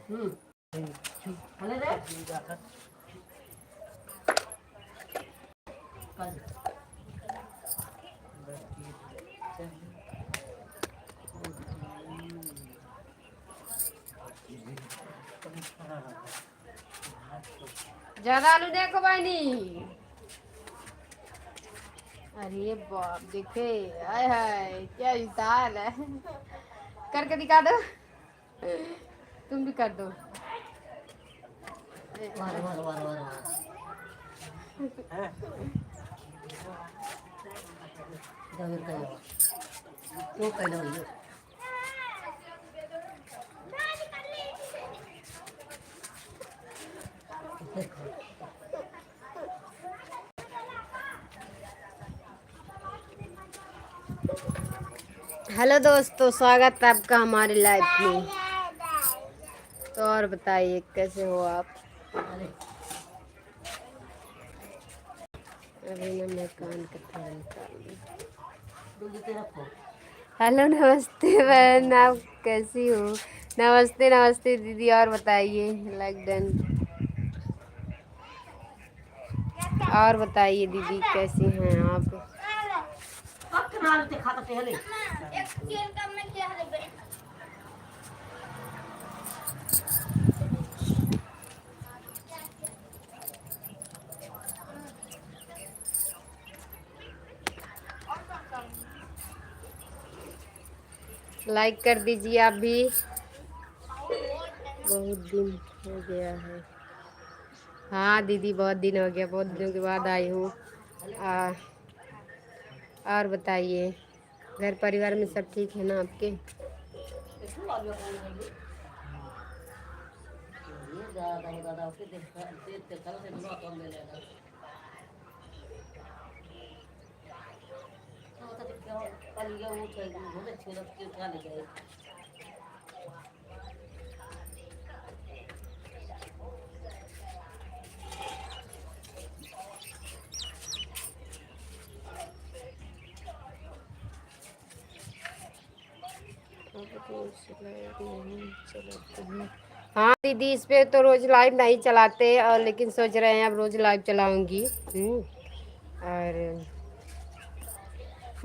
ज्यादा आलू देखो भाई। अरे बाप देखे, हाय हाय क्या इंसान है। करके दिखा दो, तुम भी कर दो। वार वार वार वार वो कहना भैया हेलो दोस्तों, स्वागत है आपका हमारी लाइफ में। तो और बताइए कैसे हो आप। अभी ना मैं कान का थोड़ा निकाल दूँ। हेलो नमस्ते बहन, आप कैसी हो। नमस्ते नमस्ते दीदी। और बताइए लाइक डन। और बताइए दीदी कैसी हैं आप। लाइक कर दीजिए आप भी। बहुत दिन हो गया है। हाँ दीदी बहुत दिन हो गया, बहुत दिनों के बाद आई हूँ। और बताइए घर परिवार में सब ठीक है ना आपके। हाँ दीदी इस पे तो रोज लाइव नहीं चलाते, और लेकिन सोच रहे हैं अब रोज लाइव चलाऊंगी। और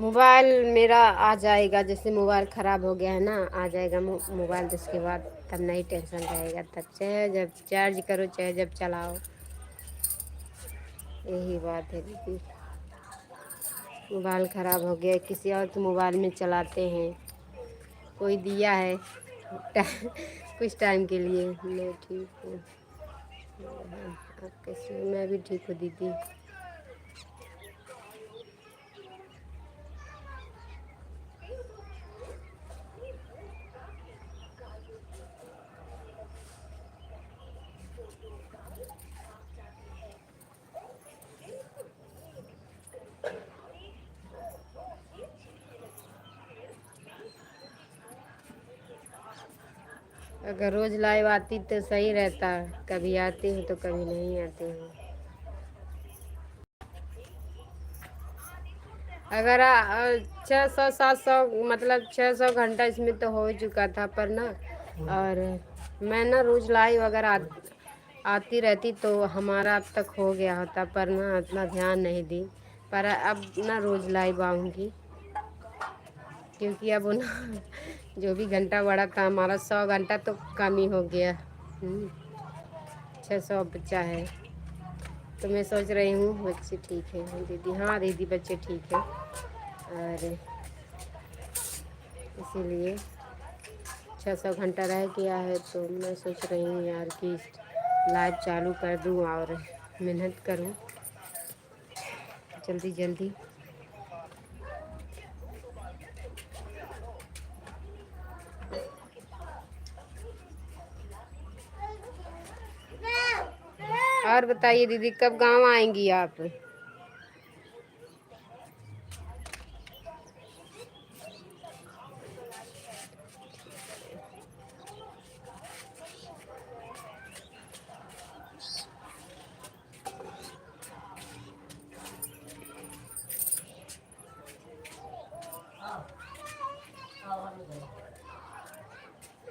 मोबाइल मेरा आ जाएगा, जैसे मोबाइल ख़राब हो गया है ना, आ जाएगा मोबाइल, तो उसके बाद तब नहीं टेंशन रहेगा। तब चाहे जब चार्ज करो चाहे जब चलाओ, यही बात है दीदी। मोबाइल ख़राब हो गया, किसी और के मोबाइल में चलाते हैं। कोई दिया है कुछ टाइम के लिए। मैं ठीक हूँ, आप कैसे हो। मैं भी ठीक हूँ दीदी। अगर रोज़ लाइव आती तो सही रहता, कभी आती हूँ तो कभी नहीं आती हूँ। अगर 600 700 मतलब 600 घंटा इसमें तो हो चुका था, पर ना और मैं ना रोज़ लाइव अगर आती रहती तो हमारा अब तक हो गया होता, पर ना इतना ध्यान नहीं दी। पर अब ना रोज़ लाइव आऊँगी, क्योंकि अब ना जो भी घंटा बढ़ा था हमारा 100 घंटा तो कम ही हो गया। 600 बच्चा है, तो मैं सोच रही हूँ बच्चे ठीक है दीदी। हाँ दीदी बच्चे ठीक है, और इसीलिए 600 घंटा रह गया है, तो मैं सोच रही हूँ यार कि लाइव चालू कर दूँ और मेहनत करूँ जल्दी जल्दी। और बताइए दीदी कब गांव आएंगी आप।